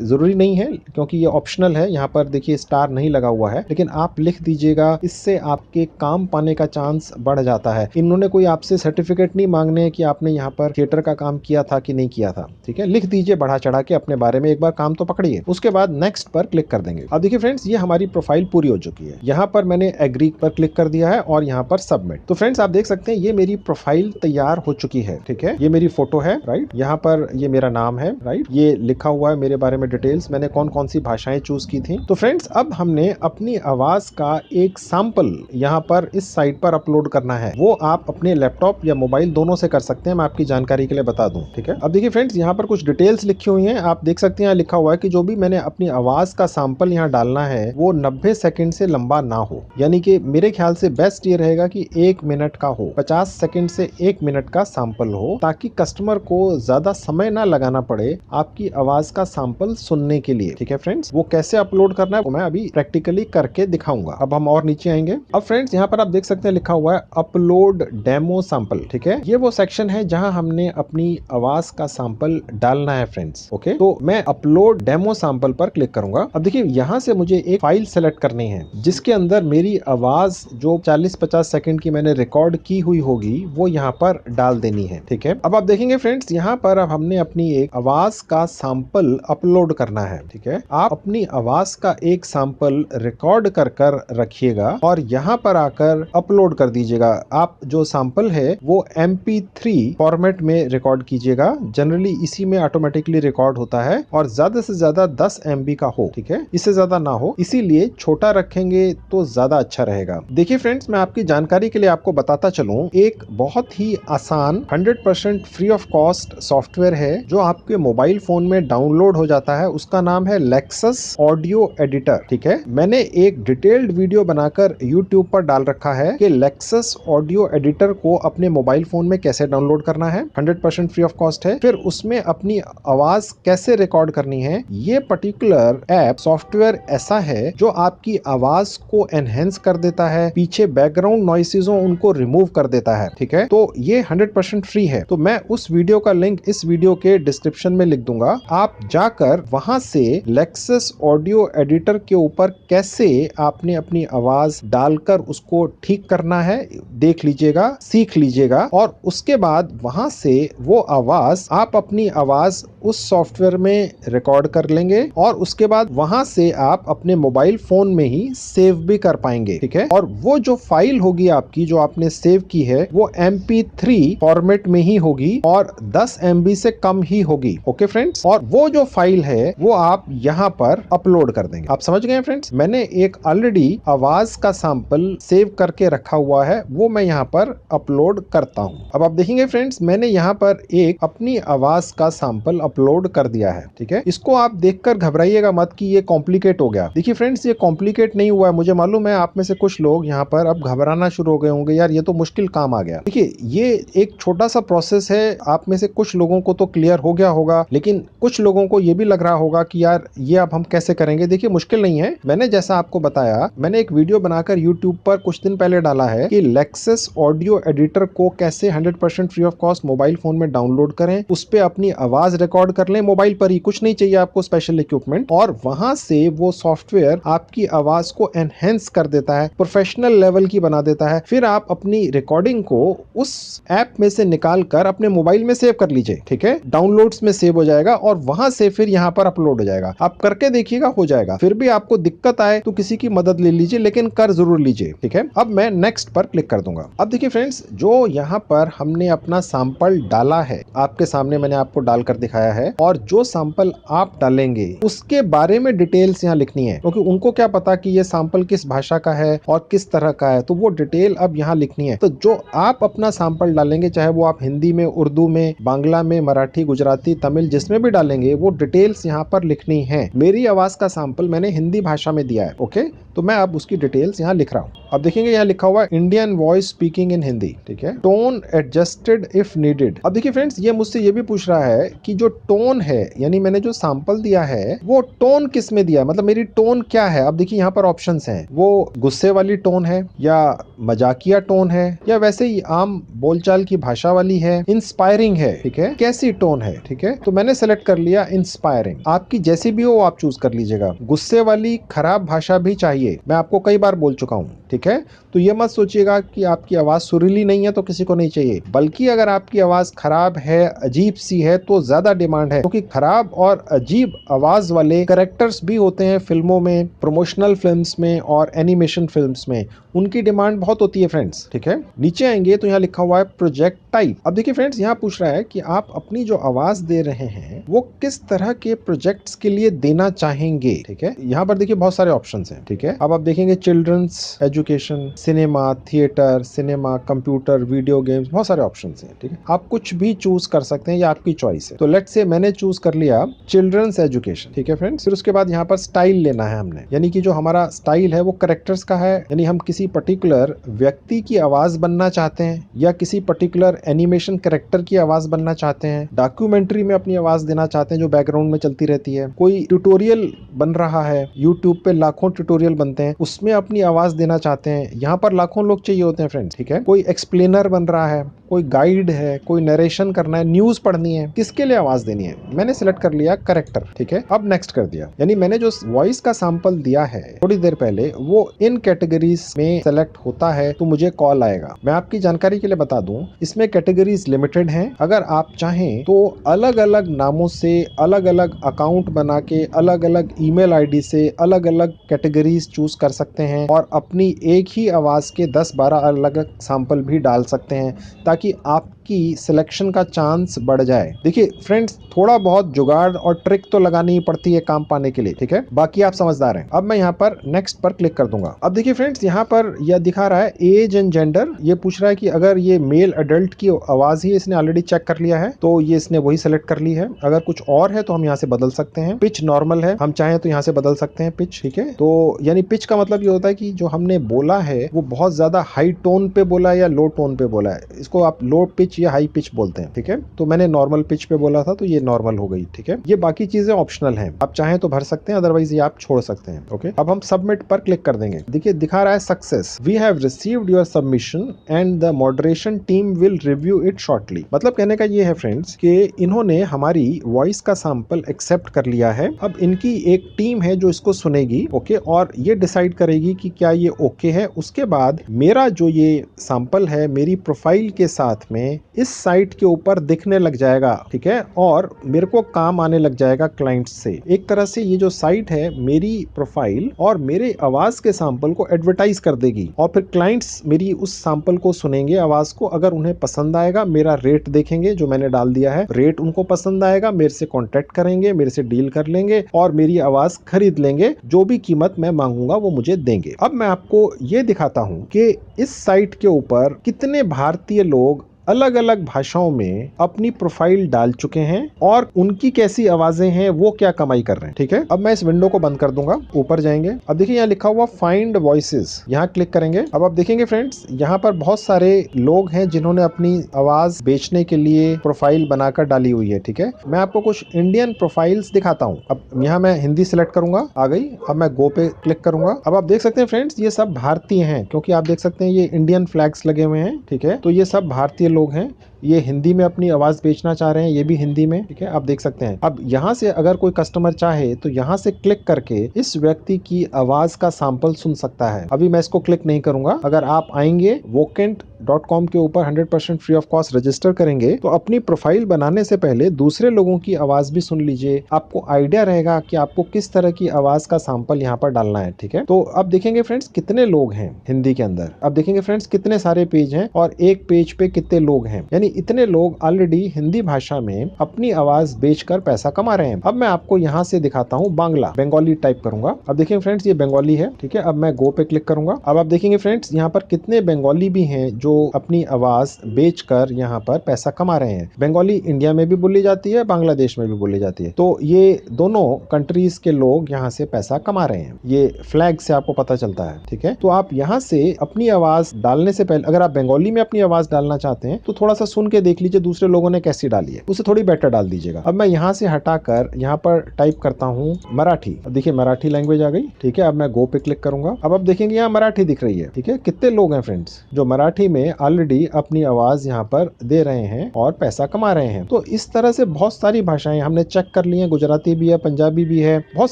जरूरी नहीं है, क्योंकि ये ऑप्शनल है। यहाँ पर देखिए स्टार नहीं लगा हुआ है, लेकिन आप लिख दीजिएगा, इससे आपके काम पाने का चांस बढ़ जाता है। इन्होंने कोई आपसे सर्टिफिकेट नहीं मांगने कि आपने यहाँ पर थिएटर का काम किया था कि नहीं किया था। ठीक है, लिख दीजिए बढ़ा चढ़ा के अपने बारे में, एक बार काम तो पकड़िए। उसके बाद नेक्स्ट पर क्लिक कर देंगे। अब देखिए फ्रेंड्स, ये हमारी प्रोफाइल पूरी हो चुकी है। यहाँ पर मैंने एग्री पर क्लिक कर दिया है और यहाँ पर सबमिट। तो फ्रेंड्स आप देख सकते हैं ये मेरी प्रोफाइल तैयार हो चुकी है। ठीक है, ये मेरी फोटो है, राइट। यहाँ पर ये मेरा नाम है, राइट। ये लिखा हुआ है मेरे बारे में डिटेल्स, मैंने कौन कौन सी भाषाएं चूज की थी। तो फ्रेंड्स अब हमने अपनी आवाज का एक सैंपल यहाँ पर इस साइट पर अपलोड करना है। वो आप अपने लैपटॉप या मोबाइल दोनों से कर सकते हैं, मैं आपकी जानकारी के लिए बता दूं। ठीक है, अब देखिए फ्रेंड्स, यहाँ पर कुछ डिटेल्स लिखी हुई हैं। आप देख सकते हैं लिखा हुआ है कि जो भी मैंने अपनी आवाज का सैंपल यहाँ डालना है वो 90 सेकंड से लंबा ना हो। यानी कि मेरे ख्याल से बेस्ट ये रहेगा कि 1 मिनट का हो, 50 सेकंड से 1 मिनट का सैंपल हो, ताकि कस्टमर को ज्यादा समय ना लगाना पड़े आपकी आवाज का सैंपल सुनने के लिए। ठीक है फ्रेंड्स, वो कैसे अपलोड करना है वो मैं अभी प्रैक्टिकली करके दिखाऊंगा। अब हम और नीचे आएंगे। अब फ्रेंड्स यहाँ पर आप देख सकते हैं लिखा हुआ है अपलोड डेमो सैंपल। ठीक है, ये वो सेक्शन है जहां हमने अपनी आवाज का सैंपल डालना है फ्रेंड्स। ओके, तो मैं अपलोड डेमो सैंपल पर क्लिक करूंगा। अब देखिए यहाँ से मुझे एक फाइल सेलेक्ट करनी है जिसके अंदर मेरी आवाज जो 40-50 सेकंड की मैंने रिकॉर्ड की हुई होगी वो यहाँ पर डाल देनी है। ठीक है, अब आप देखेंगे फ्रेंड्स, यहाँ पर अब हमने अपनी एक आवाज का सैंपल अपलोड करना है। ठीक है, आप अपनी आवाज का एक सैंपल रिकॉर्ड कर रखिएगा और यहाँ पर आकर अपलोड कर दीजिएगा। आप जो सैंपल है वो MP3 फॉर्मेट में रिकॉर्ड कीजिएगा। जनरली इसी में ऑटोमेटिकली रिकॉर्ड होता है और ज्यादा से ज्यादा 10 MB का हो। ठीक है, इससे ज्यादा ना हो, इसीलिए छोटा रखेंगे तो ज्यादा अच्छा रहेगा। देखिए फ्रेंड्स, मैं आपकी जानकारी के लिए आपको बताता चलूं, एक बहुत ही आसान 100% फ्री ऑफ कॉस्ट सॉफ्टवेयर है जो आपके मोबाइल फोन में डाउनलोड हो जाता है। उसका नाम है लेक्सस ऑडियो एडिटर। ठीक है, मैंने एक डिटेल्ड वीडियो बनाकर YouTube पर डाल रखा है कि लेक्सस ऑडियो एडिटर को अपने मोबाइल फोन में कैसे डाउनलोड करना है। 100% फ्री ऑफ कॉस्ट है। फिर उसमें अपनी आवाज कैसे रिकॉर्ड करनी है। ये पर्टिकुलर ऐप सॉफ्टवेयर ऐसा है जो आपकी आवाज को एनहेंस कर देता है, पीछे बैकग्राउंड नॉइसेस उनको रिमूव कर देता है। ठीक है, तो ये 100% फ्री है। तो मैं उस वीडियो का लिंक इस वीडियो के डिस्क्रिप्शन में लिख दूंगा। आप जाकर वहां से लेक्सस ऑडियो एडिटर के ऊपर कैसे आपने अपनी आवाज डालकर उसको ठीक करना है देख लीजिएगा, सीख लीजिएगा और उसके बाद वहां से वो आवाज आप अपनी आवाज उस सॉफ्टवेयर में रिकॉर्ड कर लेंगे और उसके बाद वहां से आप अपने मोबाइल फोन में ही सेव भी कर पाएंगे। ठीक है, और वो जो फाइल होगी आपकी जो आपने सेव की है वो MP3 फॉर्मेट में ही होगी और 10 MB से कम ही होगी। ओके फ्रेंड्स, और वो जो फाइल है वो आप यहाँ पर अपलोड कर देंगे। आप समझ गए फ्रेंड्स, मैंने एक ऑलरेडी आवाज का सैंपल सेव करके रखा हुआ है, वो मैं यहाँ पर अपलोड करता हूँ। अब आप देखेंगे फ्रेंड्स, मैंने यहाँ पर एक अपनी आवाज का सैंपल अपलोड कर दिया है। ठीक है, इसको आप देखकर घबराइएगा मत कि ये कॉम्प्लिकेट हो गया। देखिए फ्रेंड्स, ये कॉम्प्लिकेट नहीं हुआ है। मुझे मालूम है आप में से कुछ लोग यहाँ पर अब घबराना शुरू हो गए होंगे, यार ये तो मुश्किल काम आ गया। देखिए, ये एक छोटा सा प्रोसेस है। आप में से कुछ लोगों को तो क्लियर हो गया होगा, लेकिन कुछ लोगों को ये भी लग रहा होगा कि यार ये अब हम कैसे करेंगे। देखिए, मुश्किल नहीं है। मैंने जैसा आपको बताया, मैंने एक वीडियो बनाकर YouTube पर कुछ दिन पहले डाला है कि लेक्सस ऑडियो एडिटर को कैसे 100% free of cost mobile phone में डाउनलोड करें, उस पे अपनी आवाज रिकॉर्ड कर लें मोबाइल पर ही, कुछ नहीं चाहिए आपको स्पेशल इक्विपमेंट, और वहां से वो सॉफ्टवेयर आपकी आवाज को एनहेंस कर देता है, प्रोफेशनल लेवल की बना देता है। फिर आप अपनी रिकॉर्डिंग को उस ऐप में से निकाल कर अपने मोबाइल में सेव कर लीजिए। ठीक है, डाउनलोड्स में सेव हो जाएगा और वहां से फिर यहाँ पर अपलोड हो जाएगा। आप करके देखिएगा, हो जाएगा। फिर भी आपको दिक्कत आए तो किसी की मदद ले लीजिए, लेकिन कर जरूर लीजिए। ठीक है, अब मैं नेक्स्ट पर क्लिक कर दूंगा। अब देखिए फ्रेंड्स, जो यहाँ पर हमने अपना सैंपल डाला है, आपके सामने मैंने आपको डालकर दिखाया है, और जो सैंपल आप डालेंगे उसके बारे में डिटेल्स यहाँ लिखनी है, क्योंकि उनको क्या पता कि ये सैंपल किस भाषा का है और किस तरह का है, तो वो डिटेल अब यहाँ लिखनी है। तो जो आप अपना सैंपल डालेंगे, चाहे वो आप हिंदी में, उर्दू में, बांग्ला में, मराठी, गुजराती, तमिल, जिसमें भी डालेंगे, वो डिटेल्स यहाँ पर लिखनी है। मेरी आवाज का सैंपल मैंने हिंदी भाषा में दिया है। ओके, तो मैं अब उसकी डिटेल्स यहाँ लिख रहा हूँ। अब देखेंगे यहाँ लिखा हुआ है Indian voice speaking in Hindi. ठीक है, टोन एडजस्टेड इफ नीडेड। अब देखिए फ्रेंड्स, फ्रेंड्स ये मुझसे ये भी पूछ रहा है कि जो टोन है, यानी मैंने जो सैंपल दिया है वो टोन किस में दिया है, मतलब मेरी टोन क्या है। अब देखिए यहाँ पर ऑप्शंस हैं, वो गुस्से वाली टोन है या मजाकिया टोन है या वैसे ही आम बोलचाल की भाषा वाली है, इंस्पायरिंग है, ठीक है, कैसी टोन है, ठीक है। तो मैंने सेलेक्ट कर लिया इंस्पायरिंग। आपकी जैसी भी हो आप चूज कर लीजिएगा। गुस्से वाली खराब भाषा भी चाहिए, मैं आपको कई बार बोल चुका हूँ, ठीक है। तो ये मत सोचिएगा कि आपकी आवाज सुरीली नहीं है तो किसी को नहीं चाहिए, बल्कि अगर आपकी आवाज खराब है, अजीब सी है, तो ज्यादा डिमांड है, क्योंकि खराब और अजीब आवाज वाले कैरेक्टर्स भी होते हैं फिल्मों में, प्रमोशनल फिल्म्स में और एनिमेशन फिल्म्स में, उनकी डिमांड बहुत होती है फ्रेंड्स, ठीक है। नीचे आएंगे तो यहाँ लिखा हुआ है प्रोजेक्ट टाइप। अब देखिए फ्रेंड्स यहाँ पूछ रहा है कि आप अपनी जो आवाज दे रहे हैं वो किस तरह के प्रोजेक्ट्स के लिए देना चाहेंगे, ठीक है। यहाँ पर देखिए बहुत सारे ऑप्शंस हैं, ठीक है। अब आप देखेंगे children's education, cinema, theatre, cinema, computer, video games, बहुत सारे ऑप्शंस हैं, ठीक है। आप कुछ भी चूज कर सकते हैं, ये आपकी चॉइस है। तो लेट्स से मैंने चूज कर लिया चिल्ड्रंस एजुकेशन, ठीक है फ्रेंड्स। फिर उसके बाद यहाँ पर स्टाइल लेना है हमने, यानी कि जो हमारा स्टाइल है वो करेक्टर्स का है, यानी हम किसी पर्टिकुलर व्यक्ति की आवाज बनना चाहते हैं या किसी पर्टिकुलर एनिमेशन कैरेक्टर की आवाज बनना चाहते हैं, डॉक्यूमेंट्री में अपनी आवाज देना चाहते हैं जो बैकग्राउंड में चलती रहती है, कोई ट्यूटोरियल बन रहा है, यूट्यूब पे लाखों ट्यूटोरियल बनते हैं, उसमें अपनी आवाज देना चाहते हैं, यहाँ पर लाखों लोग चाहिए होते हैं फ्रेंड्स, ठीक है। कोई एक्सप्लेनर बन रहा है, कोई गाइड है, कोई नरेशन करना है, न्यूज पढ़नी है, किसके लिए आवाज देनी है, मैंने सिलेक्ट कर लिया करेक्टर, ठीक है। अब नेक्स्ट कर दिया, यानी मैंने जो वॉइस का सैंपल दिया है थोड़ी देर पहले वो इन कैटेगरीज में सेलेक्ट होता है तो मुझे कॉल आएगा। मैं आपकी जानकारी के लिए बता दूं, इसमें कैटेगरीज लिमिटेड हैं। अगर आप चाहें तो अलग अलग नामों से अलग अलग अकाउंट बना के अलग अलग ईमेल आईडी से अलग अलग कैटेगरीज चूज कर सकते हैं और अपनी एक ही आवाज के 10-12 अलग अलग सैंपल भी डाल सकते हैं ताकि आपकी सिलेक्शन का चांस बढ़ जाए। देखिए फ्रेंड्स थोड़ा बहुत जुगाड़ और ट्रिक तो लगानी ही पड़ती है काम पाने के लिए, ठीक है, बाकी आप समझदार हैं। अब मैं यहाँ पर नेक्स्ट पर क्लिक कर दूंगा। अब देखिए फ्रेंड्स यहाँ पर यह दिखा रहा है एज एंड जेंडर, ये पूछ रहा है कि अगर ये मेल अडल्ट की आवाज ही इसने ऑलरेडी चेक कर लिया है तो ये इसने वही सेलेक्ट कर ली है। अगर कुछ और है तो हम यहाँ से बदल सकते हैं। पिच नॉर्मल है, हम चाहें तो यहाँ से बदल सकते हैं पिच, ठीक है। तो यानी पिच का मतलब ये होता है कि जो हमने बोला है वो बहुत ज्यादा हाई टोन पे बोला है या लो टोन पे बोला है, इसको आप लो पिच या हाई पिच बोलते हैं, ठीक है। तो मैंने नॉर्मल पिच पे बोला था तो ये नॉर्मल हो गई, ठीक है। ये बाकी चीजें ऑप्शनल हैं, आप चाहें तो भर सकते हैं, अदरवाइज ये आप छोड़ सकते हैं, ओके। अब हम सबमिट पर क्लिक कर देंगे। देखिए दिखा रहा है success, we have received your submission and the moderation team will review it shortly. मतलब कहने का ये है फ्रेंड्स कि इन्होंने हमारी वॉइस का सैंपल एक्सेप्ट कर लिया है। अब इनकी एक टीम है जो इसको सुनेगी, ओके, और ये डिसाइड करेगी कि क्या ये ओके है। उसके बाद मेरा जो ये सैंपल है मेरी प्रोफाइल के साथ में इस साइट के ऊपर दिखने लग जाएगा, ठीक है, और मेरे को काम आने लग जाएगा क्लाइंट्स से। एक तरह से ये जो साइट है मेरी प्रोफाइल और मेरे आवाज के सैंपल को एडवर्टाइज कर देगी और फिर क्लाइंट्स मेरी उस सैंपल को सुनेंगे, आवाज को, अगर उन्हें पसंद आएगा मेरा रेट देखेंगे जो मैंने डाल दिया है, रेट उनको पसंद आएगा, मेरे से कॉन्टेक्ट करेंगे, मेरे से डील कर लेंगे और मेरी आवाज खरीद लेंगे, जो भी कीमत मैं मांगूंगा वो मुझे देंगे। अब मैं आपको ये दिखाता हूं कि इस साइट के ऊपर कितने भारतीय लोग अलग अलग भाषाओं में अपनी प्रोफाइल डाल चुके हैं और उनकी कैसी आवाजें हैं, वो क्या कमाई कर रहे हैं, ठीक है। अब मैं इस विंडो को बंद कर दूंगा, ऊपर जाएंगे। अब देखिए यहाँ लिखा हुआ फाइंड वॉइसेस, यहाँ क्लिक करेंगे। अब आप देखेंगे फ्रेंड्स यहाँ पर बहुत सारे लोग हैं जिन्होंने अपनी आवाज बेचने के लिए प्रोफाइल बनाकर डाली हुई है, ठीक है। मैं आपको कुछ इंडियन प्रोफाइल्स दिखाता हूँ। अब यहाँ मैं हिंदी सिलेक्ट करूंगा, आ गई। अब मैं गो पे क्लिक करूंगा। अब आप देख सकते हैं फ्रेंड्स ये सब भारतीय हैं, क्योंकि आप देख सकते हैं ये इंडियन फ्लैग्स लगे हुए हैं, ठीक है। तो ये सब भारतीय लोग हैं, ये हिंदी में अपनी आवाज बेचना चाह रहे हैं, ये भी हिंदी में, ठीक है, आप देख सकते हैं। अब यहाँ से अगर कोई कस्टमर चाहे तो यहाँ से क्लिक करके इस व्यक्ति की आवाज का सैंपल सुन सकता है। अभी मैं इसको क्लिक नहीं करूंगा। अगर आप आएंगे vocant.com के ऊपर 100% फ्री ऑफ कॉस्ट रजिस्टर करेंगे तो अपनी प्रोफाइल बनाने से पहले दूसरे लोगों की आवाज भी सुन लीजिए, आपको आइडिया रहेगा कि आपको किस तरह की आवाज का सैंपल यहाँ पर डालना है, ठीक है। तो अब देखेंगे फ्रेंड्स कितने लोग हैं हिंदी के अंदर। अब देखेंगे फ्रेंड्स कितने सारे पेज हैं और एक पेज पे कितने लोग हैं, यानी इतने लोग ऑलरेडी हिंदी भाषा में अपनी आवाज बेचकर पैसा कमा रहे हैं। अब मैं आपको यहाँ से दिखाता हूँ बांग्ला, बंगाली टाइप करूंगा। अब देखेंगे फ्रेंड्स ये बंगाली है, ठीक है। अब मैं गो पे क्लिक करूंगा। अब आप देखेंगे फ्रेंड्स यहाँ पर कितने बंगाली भी हैं जो अपनी आवाज बेचकर यहाँ पर पैसा कमा रहे हैं। बंगाली इंडिया में भी बोली जाती है, बांग्लादेश में भी बोली जाती है। तो ये दोनों कंट्रीज के लोग यहाँ से पैसा कमा रहे हैं, ये फ्लैग से आपको पता चलता है, ठीक है। तो आप यहाँ से अपनी आवाज डालने से पहले, अगर आप बंगाली में अपनी आवाज डालना चाहते हैं तो थोड़ा सा सुन के देख लीजिए दूसरे लोगों ने कैसी डाली है, उसे थोड़ी बेटर डाल दीजिएगा। अब मैं यहाँ से हटाकर यहाँ पर टाइप करता हूँ मराठी। अब देखिए मराठी लैंग्वेज आ गई, ठीक है। अब मैं गो पे क्लिक करूंगा। अब आप देखेंगे यहाँ मराठी दिख रही है, ठीक है। कितने लोग हैं फ्रेंड्स जो मराठी में ऑलरेडी अपनी आवाज यहाँ पर दे रहे हैं और पैसा कमा रहे हैं। तो इस तरह से बहुत सारी भाषाएं हमने चेक कर ली हैं, गुजराती भी है, पंजाबी भी है, बहुत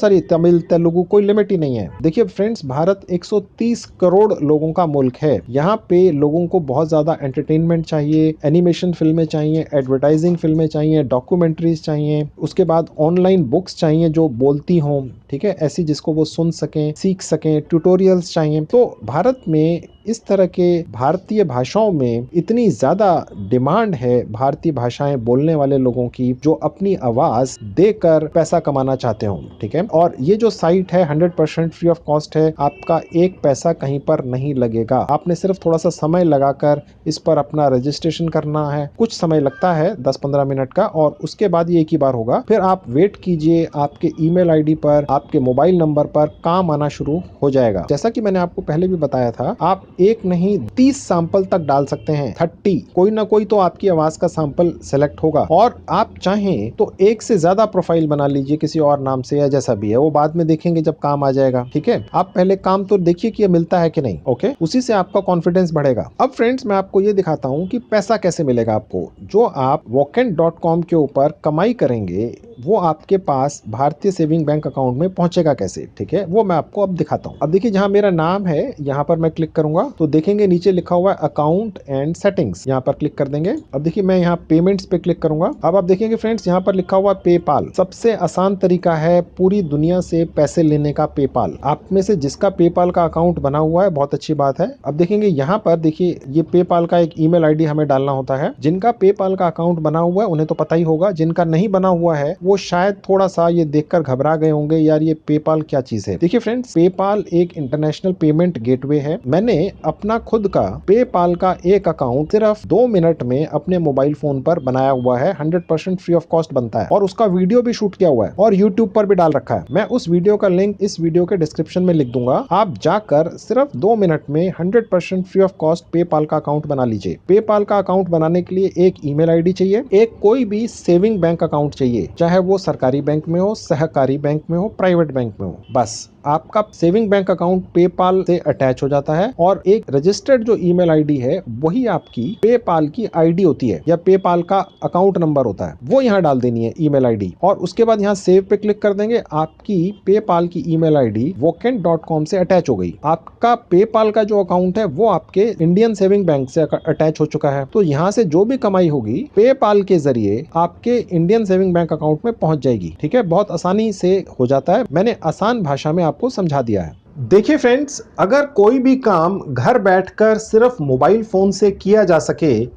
सारी, तमिल, तेलुगु, कोई लिमिट ही नहीं है। देखिए फ्रेंड्स, भारत 130 करोड़ लोगों का मुल्क है। यहाँ पे लोगों को बहुत ज्यादा एंटरटेनमेंट चाहिए, एनिमेशन फिल्में चाहिए, एडवर्टाइजिंग फिल्में चाहिए, डॉक्यूमेंट्रीज चाहिए, उसके बाद ऑनलाइन बुक्स चाहिए जो बोलती हों, ठीक है, ऐसी जिसको वो सुन सकें, सीख सकें, ट्यूटोरियल्स चाहिए। तो भारत में इस तरह के भारतीय भाषाओं में इतनी ज्यादा डिमांड है भारतीय भाषाएं बोलने वाले लोगों की, जो अपनी आवाज देकर पैसा कमाना चाहते हो, ठीक है। और ये जो साइट है 100% फ्री ऑफ कॉस्ट है, आपका एक पैसा कहीं पर नहीं लगेगा। आपने सिर्फ थोड़ा सा समय लगाकर इस पर अपना रजिस्ट्रेशन करना है, कुछ समय लगता है 10-15 मिनट का, और उसके बाद ये एक ही बार होगा। फिर आप वेट कीजिए, आपके ईमेल आईडी पर, आपके मोबाइल नंबर पर काम आना शुरू हो जाएगा। जैसा कि मैंने आपको पहले भी बताया था, आप एक नहीं 30 सैंपल तक डाल सकते हैं, 30, कोई ना कोई तो आपकी आवाज का सैंपल सेलेक्ट होगा। और आप चाहें तो एक से ज्यादा प्रोफाइल बना लीजिए किसी और नाम से, या जैसा भी है वो बाद में देखेंगे जब काम आ जाएगा, ठीक है। आप पहले काम तो देखिए कि ये मिलता है कि नहीं, ओके, उसी से आपका कॉन्फिडेंस बढ़ेगा। अब फ्रेंड्स, मैं आपको ये दिखाता हूँ कि पैसा कैसे मिलेगा आपको। जो आप Vokant.com के ऊपर कमाई करेंगे वो आपके पास भारतीय सेविंग बैंक अकाउंट में पहुंचेगा कैसे, ठीक है, वो मैं आपको अब दिखाता हूं। अब देखिए जहां मेरा नाम है, यहां पर मैं क्लिक करूंगा तो देखेंगे नीचे लिखा हुआ है अकाउंट एंड सेटिंग्स, यहां पर क्लिक कर देंगे। अब देखिए मैं यहां पेमेंट्स पे क्लिक करूंगा। अब आप देखेंगे फ्रेंड्स, यहां पर लिखा हुआ पेपाल, सबसे आसान तरीका है पूरी दुनिया से पैसे लेने का पेपाल। आप में से जिसका पेपाल का अकाउंट बना हुआ है, बहुत अच्छी बात है। अब देखेंगे यहाँ पर देखिए ये पेपाल का एक ईमेल आईडी हमें डालना होता है। जिनका पेपाल का अकाउंट बना हुआ है उन्हें तो पता ही होगा, जिनका नहीं बना हुआ है वो शायद थोड़ा सा ये देखकर घबरा गए होंगे, यार ये पेपाल क्या चीज है। देखिए फ्रेंड्स, पेपाल एक इंटरनेशनल पेमेंट गेटवे है। मैंने अपना खुद का पेपाल का एक अकाउंट सिर्फ 2 मिनट में अपने मोबाइल फोन पर बनाया हुआ है, 100% फ्री ऑफ कॉस्ट बनता है, और उसका वीडियो भी शूट किया हुआ है और यूट्यूब पर भी डाल रखा है। मैं उस वीडियो का लिंक इस वीडियो के डिस्क्रिप्शन में लिख दूंगा, आप जाकर सिर्फ 2 मिनट में 100% फ्री ऑफ कॉस्ट पेपाल का अकाउंट बना लीजिए। पेपाल का अकाउंट बनाने के लिए एक ईमेल आईडी चाहिए, एक कोई भी सेविंग बैंक अकाउंट चाहिए, चाहे वो सरकारी बैंक में हो, सहकारी बैंक में हो, प्राइवेट बैंक में हो। बस आपका सेविंग बैंक अकाउंट पेपाल से अटैच हो जाता है, और एक रजिस्टर्ड जो ईमेल आईडी है वही आपकी पेपाल की आईडी होती है, या पेपाल का अकाउंट नंबर होता है, वो यहाँ डाल देनी है ईमेल आईडी। और उसके बाद यहाँ सेव पे क्लिक कर देंगे, आपकी पेपाल की ईमेल आईडी Vokant.com से अटैच हो गई। आपका पेपाल का जो अकाउंट है वो आपके इंडियन सेविंग बैंक से अटैच हो चुका है। तो यहाँ से जो भी कमाई होगी पेपाल के जरिए आपके इंडियन सेविंग बैंक अकाउंट में पहुंच जाएगी, ठीक है। बहुत आसानी से हो जाता है, मैंने आसान भाषा में आपको समझा दिया है। देखिए फ्रेंड्स, अगर कोई भी काम घर बैठकर सिर्फ मोबाइल फोन से किया जा सके,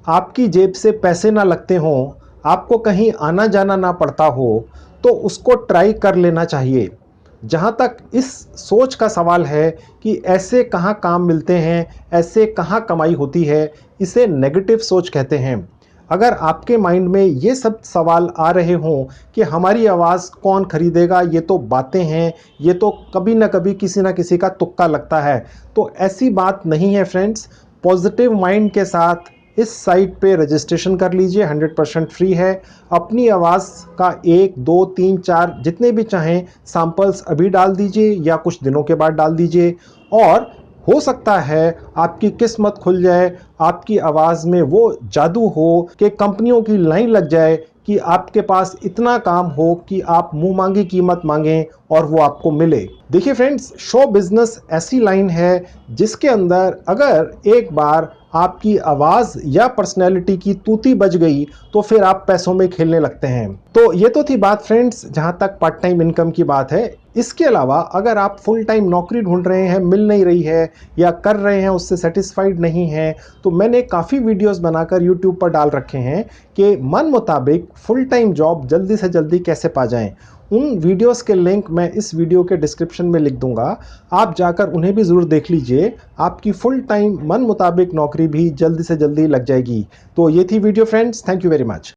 आपकी जेब से पैसे ना लगते हों, आपको कहीं आना जाना ना पड़ता हो, तो उसको ट्राई कर लेना चाहिए। जहाँ तक इस सोच का सवाल है कि ऐसे कहाँ काम मिलते हैं, ऐसे कहाँ कमाई होती है, इसे नेगेटिव सोच कहते हैं। अगर आपके माइंड में ये सब सवाल आ रहे हों कि हमारी आवाज़ कौन खरीदेगा, ये तो बातें हैं, ये तो कभी ना कभी किसी ना किसी का तुक्का लगता है, तो ऐसी बात नहीं है फ्रेंड्स। पॉजिटिव माइंड के साथ इस साइट पे रजिस्ट्रेशन कर लीजिए, 100% फ्री है। अपनी आवाज़ का 1, 2, 3, 4 जितने भी चाहें सैंपल्स अभी डाल दीजिए या कुछ दिनों के बाद डाल दीजिए, और हो सकता है आपकी किस्मत खुल जाए, आपकी आवाज़ में वो जादू हो कि कंपनियों की लाइन लग जाए कि आपके पास इतना काम हो कि आप मुंह मांगी कीमत मांगें और वो आपको मिले। देखिए फ्रेंड्स, शो बिजनेस ऐसी लाइन है जिसके अंदर अगर एक बार आपकी आवाज़ या पर्सनैलिटी की तूती बज गई तो फिर आप पैसों में खेलने लगते हैं। तो ये तो थी बात फ्रेंड्स जहाँ तक पार्ट टाइम इनकम की बात है। इसके अलावा अगर आप फुल टाइम नौकरी ढूंढ रहे हैं, मिल नहीं रही है, या कर रहे हैं उससे सेटिस्फाइड नहीं हैं, तो मैंने काफ़ी वीडियोस बनाकर यूट्यूब पर डाल रखे हैं कि मन मुताबिक फुल टाइम जॉब जल्दी से जल्दी कैसे पा जाएं। उन वीडियोस के लिंक मैं इस वीडियो के डिस्क्रिप्शन में लिख दूंगा, आप जाकर उन्हें भी ज़रूर देख लीजिए। आपकी फुल टाइम मन मुताबिक नौकरी भी जल्दी से जल्दी लग जाएगी। तो ये थी video friends, thank you very much.